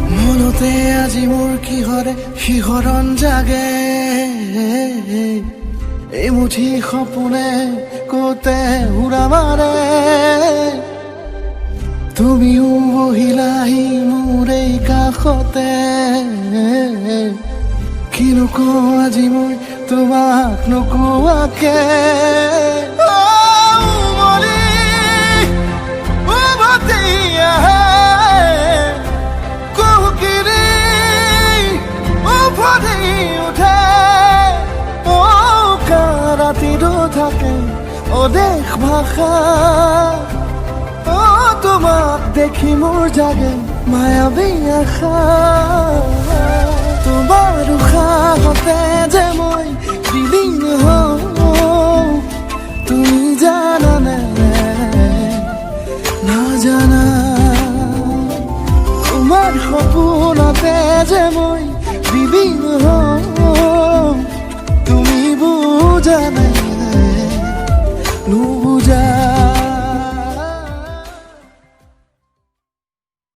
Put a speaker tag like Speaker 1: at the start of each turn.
Speaker 1: মনতে আজি মোৰ কিহৰে শিহৰণ জাগে এই মুঠি সপোনে কতে উৰা মাৰে তুমিও বহিলাহি মোৰ এই কাষতে কিনো কওঁ আজি মই তোমাক নোকোৱাকে থাকে অদেশ ভাষা তোমাক দেখি মোৰ জাগে মায়াবী আশা তোমাৰ উশাহতে যে মই বিলীন হওঁ তুমি জানানে নাজানা তোমাৰ সপোনতে যে মই বিলীন হওঁ তুমি বুজা নাই